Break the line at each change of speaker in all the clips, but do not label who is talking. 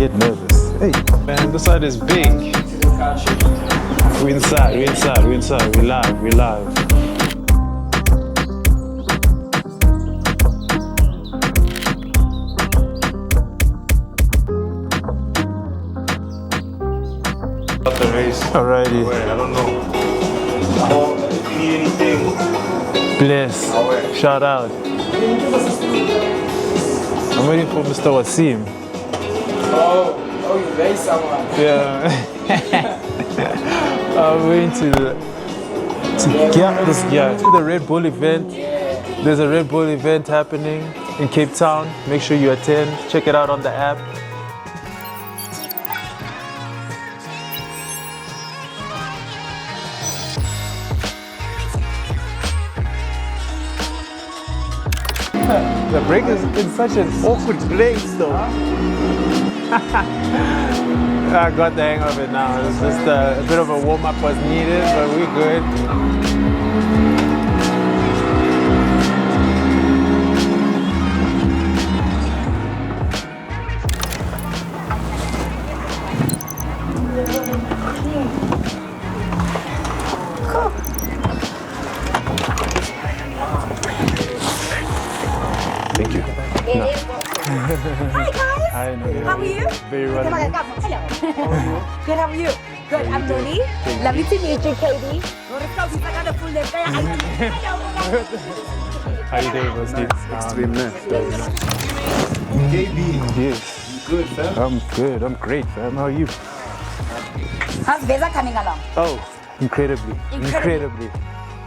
get nervous. Hey, man, this side is big. We inside. We live.
The race.
Alrighty.
I don't know. If you need anything,
Bless. Shout out. I'm waiting for Mr. Wasim.
Oh, you raised someone.
Yeah. I'm waiting to get this guy to the Red Bull event. There's a Red Bull event happening in Cape Town. Make sure you attend. Check it out on the app. The break is in such an awkward place though. I got the hang of it now. It's just a bit of a warm-up was needed, but we're good. Thank you.
Hi guys.
Hi, Nadia.
How are you?
Very well.
Hello. Good. How are you? Good. I'm Dolly. Lovely to meet you, Katie.
How you doing, Rusty?
extreme man. KB,
Yes.
good, fam.
I'm good. I'm great, fam. How are you?
How's VEZA coming along?
Oh, incredibly.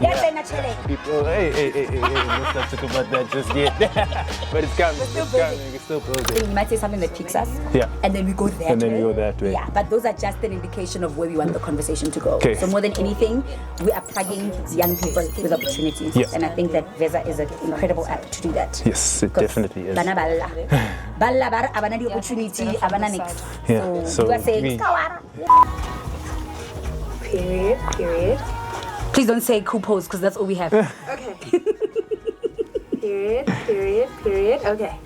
Yes, I'm actually.
People, hey, let's not talk about that just yet. But it's coming.
still
It's coming. It's still building.
You might say something that piques us.
Yeah.
And then we go that way.
And then we go that way.
Yeah, but those are just an indication of where we want the conversation to go.
Okay.
So more than anything, we are plugging young people with opportunities.
Yes.
And I think that VEZA is an incredible app to do that.
Yes, it definitely is.
Bana balla. Balla bar abana the opportunity, abana next.
Yeah, so
you are saying,
me.
Period.
Please don't say coupons because that's all we have.
Okay. Period. Okay.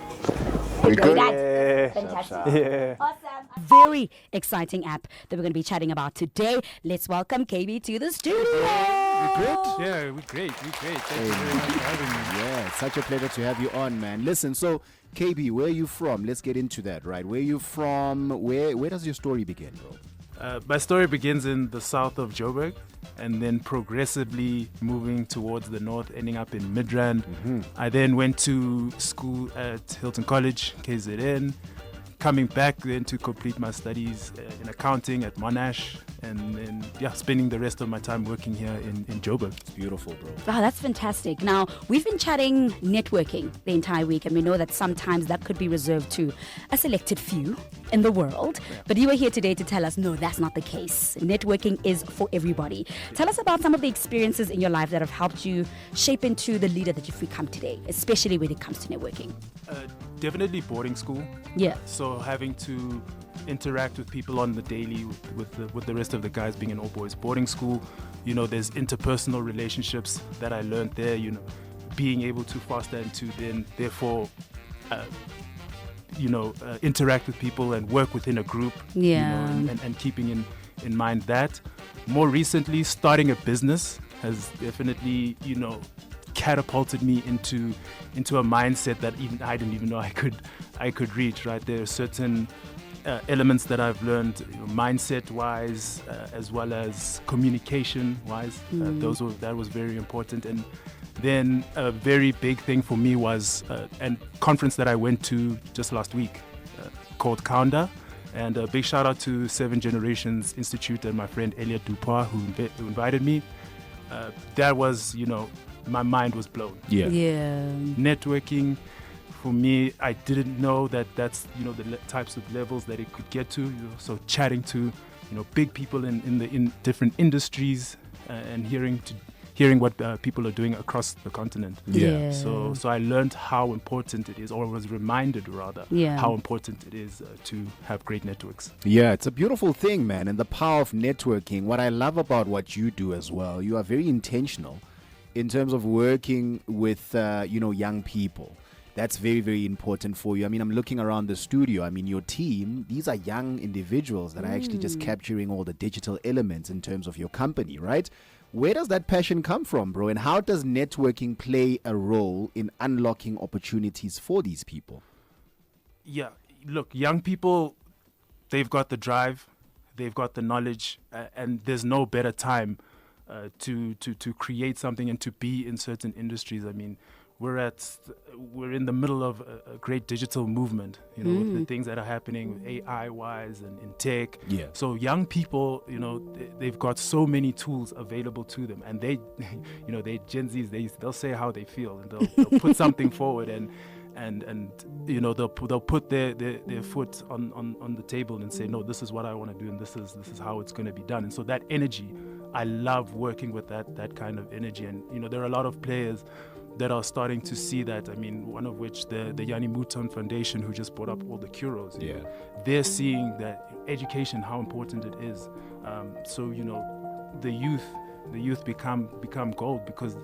We good.
Yeah. Fantastic.
Yeah.
Awesome. Very exciting app that we're going to be chatting about today. Let's welcome KB to the studio.
Yeah, we're great. Thank you very much for having me.
Yeah, it's such a pleasure to have you on, man. Listen, so KB, where are you from? Let's get into that, right? Where are you from? Where does your story begin, bro?
My story begins in the south of Joburg and then progressively moving towards the north, ending up in Midrand. I then went to school at Hilton College, KZN, coming back then to complete my studies in accounting at Monash, and then spending the rest of my time working here in Joburg.
It's beautiful, bro.
Oh, that's fantastic. Now, we've been chatting networking the entire week, and we know that sometimes that could be reserved to a selected few in the world. Yeah. But you are here today to tell us, no, that's not the case. Networking is for everybody. Tell us about some of the experiences in your life that have helped you shape into the leader that you've become today, especially when it comes to networking.
Definitely boarding school.
Yeah.
So having to interact with people on the daily with the rest of the guys being in all boys boarding school, there's interpersonal relationships that I learned there, being able to foster and to then therefore interact with people and work within a group.
Yeah.
And keeping in mind that. More recently, starting a business has definitely catapulted me into a mindset that even I didn't even know I could reach. Right, there are certain elements that I've learned, mindset-wise, as well as communication-wise. That was very important. And then a very big thing for me was a conference that I went to just last week called Kaunda. And a big shout out to Seven Generations Institute and my friend Elliot Dupois who invited me. That was, my mind was blown.
Yeah.
Networking, for me, I didn't know that that's, the types of levels that it could get to. So chatting to, big people in different industries and hearing what people are doing across the continent.
Yeah.
So I learned how important it is, or was reminded rather, how important it is to have great networks.
Yeah, it's a beautiful thing, man. And the power of networking. What I love about what you do as well, you are very intentional in terms of working with, young people. That's very, very important for you. I mean, I'm looking around the studio. I mean, your team, these are young individuals that are actually just capturing all the digital elements in terms of your company, right? Where does that passion come from, bro? And how does networking play a role in unlocking opportunities for these people?
Yeah, look, young people, they've got the drive, they've got the knowledge, and there's no better time to create something and to be in certain industries. I mean, we're in the middle of a great digital movement, you know, with the things that are happening AI wise and in tech.
Yeah.
So young people, you know, they've got so many tools available to them, and they, you know, they Gen Zs, they'll say how they feel, and they'll put something forward, and you know, they'll put their foot on the table and say, no, this is what I want to do, and this is how it's going to be done. And so that energy, I love working with that kind of energy. And you know, there are a lot of players that are starting to see that. I mean, one of which, the Yanni Mouton Foundation, who just brought up all the Curos.
Yeah.
They're seeing that education, how important it is. So, you know, the youth become gold because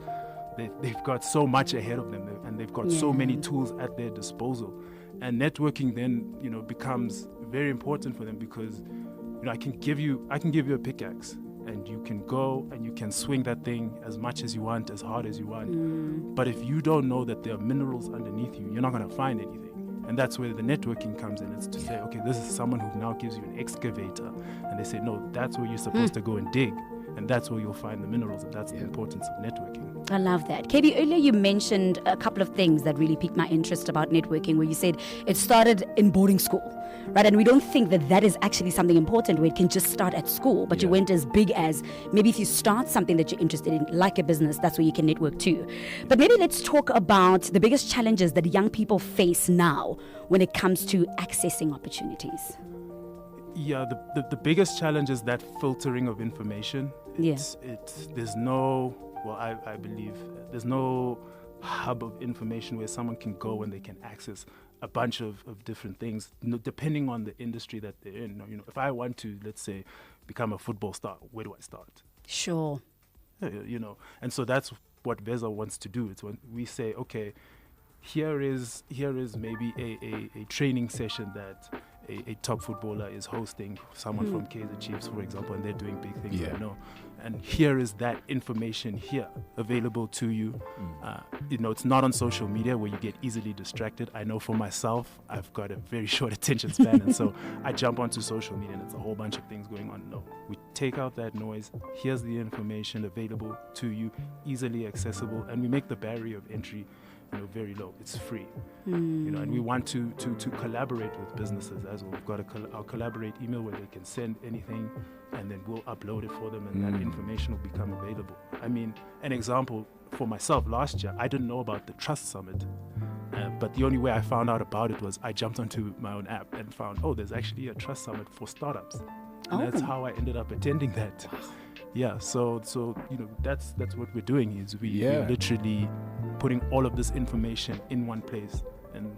they've got so much ahead of them, and they've got so many tools at their disposal. And networking then, you know, becomes very important for them because, you know, I can give you a pickaxe, and you can go and you can swing that thing as much as you want, as hard as you want. But if you don't know that there are minerals underneath you, you're not going to find anything. And that's where the networking comes in. It's to say, okay, this is someone who now gives you an excavator. And they say, no, that's where you're supposed to go and dig. And that's where you'll find the minerals. And that's the importance of networking.
I love that. KB, earlier you mentioned a couple of things that really piqued my interest about networking, where you said it started in boarding school, right? And we don't think that is actually something important where it can just start at school, but you went as big as maybe if you start something that you're interested in, like a business, that's where you can network too. But maybe let's talk about the biggest challenges that young people face now when it comes to accessing opportunities.
Yeah, the biggest challenge is that filtering of information. There's no, well, I believe there's no hub of information where someone can go and they can access a bunch of different things, you know, depending on the industry that they're in. You know, if I want to, let's say, become a football star, where do I start?
Sure.
You know, and so that's what VEZA wants to do. It's when we say, okay, here is maybe a training session that a top footballer is hosting, someone from Kaizer Chiefs, for example, and they're doing big things right now. And here is that information here available to you. You know, it's not on social media where you get easily distracted. I know for myself, I've got a very short attention span, and so I jump onto social media and it's a whole bunch of things going on. No, we take out that noise. Here's the information available to you, easily accessible, and we make the barrier of entry, you know, very low. It's free. You know, and we want to collaborate with businesses as well. We've got our collaborate email where they can send anything, and then we'll upload it for them, and that information will become available. I mean, an example for myself, last year I didn't know about the Trust Summit, but the only way I found out about it was I jumped onto my own app and found, oh, there's actually a Trust Summit for startups, and that's how I ended up attending that. Yeah, so you know, that's what we're doing, is we're literally putting all of this information in one place, and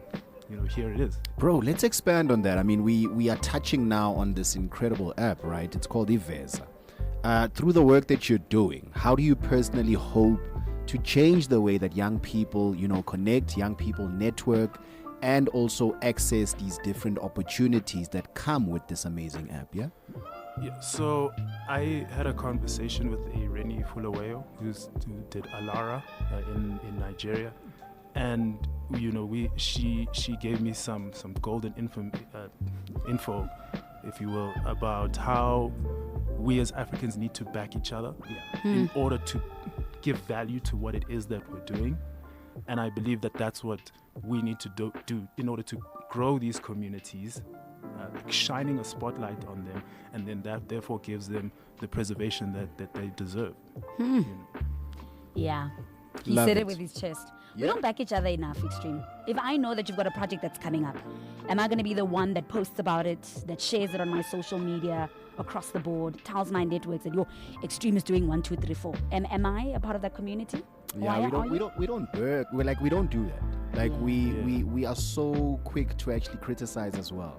you know, here it is.
Bro, let's expand on that. I mean, we are touching now on this incredible app, right? It's called VEZA. Through the work that you're doing, how do you personally hope to change the way that young people, you know, connect, young people network, and also access these different opportunities that come with this amazing app? Yeah,
so I had a conversation with a Reni Fulaweyo who did Alara in Nigeria, and you know, she gave me some golden info, if you will, about how we as Africans need to back each other in order to give value to what it is that we're doing. And I believe that that's what we need to do in order to grow these communities, shining a spotlight on them, and then that therefore gives them the preservation that they deserve. You know?
Yeah. He
Love
said
it.
it with his chest. We don't back each other enough, Extreme. If I know that you've got a project that's coming up, am I going to be the one that posts about it, that shares it on my social media across the board, tells my networks that, yo, Extreme is doing 1, 2, 3, 4? Am I a part of that community?
Yeah, we don't do that. Like we are so quick to actually criticize as well,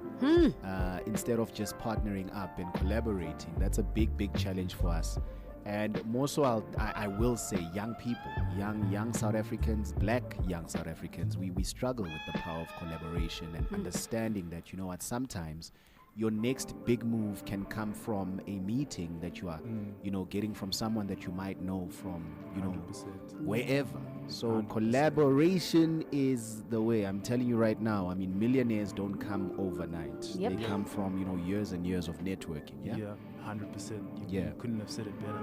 instead of just partnering up and collaborating. That's a big challenge for us. And more so, I will say young people, young South Africans, black young South Africans, we struggle with the power of collaboration and understanding that, you know what, sometimes your next big move can come from a meeting that you are, you know, getting from someone that you might know from, you know,
100%.
wherever. So
100%.
collaboration is the way. I'm telling you right now. I mean, millionaires don't come overnight.
Yep.
They come from, you know, years and years of networking. Yeah.
Yeah, 100%.
Yeah.
You couldn't have said it better.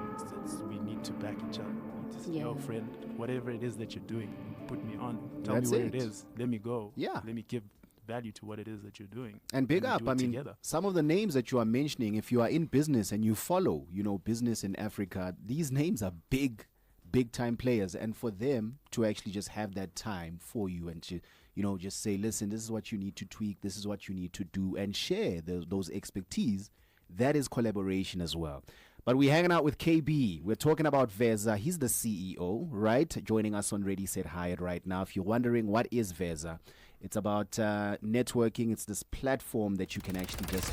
We need to back each other. We need to say, yo,
Yeah.
friend, whatever it is that you're doing, put me on. Tell
That's
me what
it.
it is. Let me go.
Yeah.
Let me give value to what it is that you're doing.
And big
we
up,
do it
I mean,
together.
some of the names that you are mentioning, if you are in business and you follow, you know, business in Africa, these names are big time players. And for them to actually just have that time for you and to, you know, just say, listen, this is what you need to tweak, this is what you need to do, and share those expertise, that is collaboration as well. But we're hanging out with KB. We're talking about VEZA. He's the CEO, right? Joining us on Ready, Set, Hired right now. If you're wondering what is VEZA, it's about networking. It's this platform that you can actually just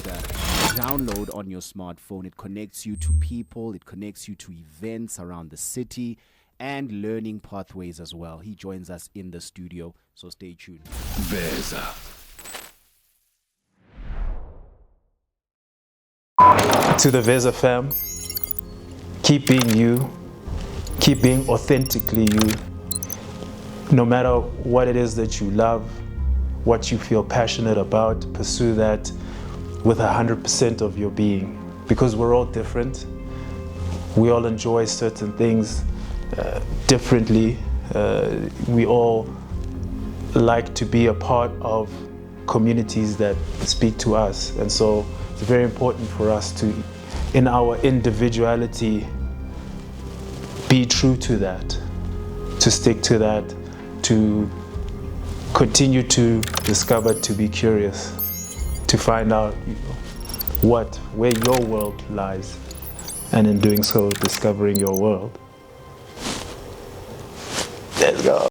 download on your smartphone. It connects you to people. It connects you to events around the city and learning pathways as well. He joins us in the studio, so stay tuned.
VEZA.
To the VEZA fam, keep being you, keep being authentically you. No matter what it is that you love, what you feel passionate about, pursue that with 100% of your being. Because we're all different. We all enjoy certain things differently. We all like to be a part of communities that speak to us. And so it's very important for us to, in our individuality, be true to that, to stick to that, to continue to discover, to be curious, to find out, you know, where your world lies, and in doing so, discovering your world. Let's go.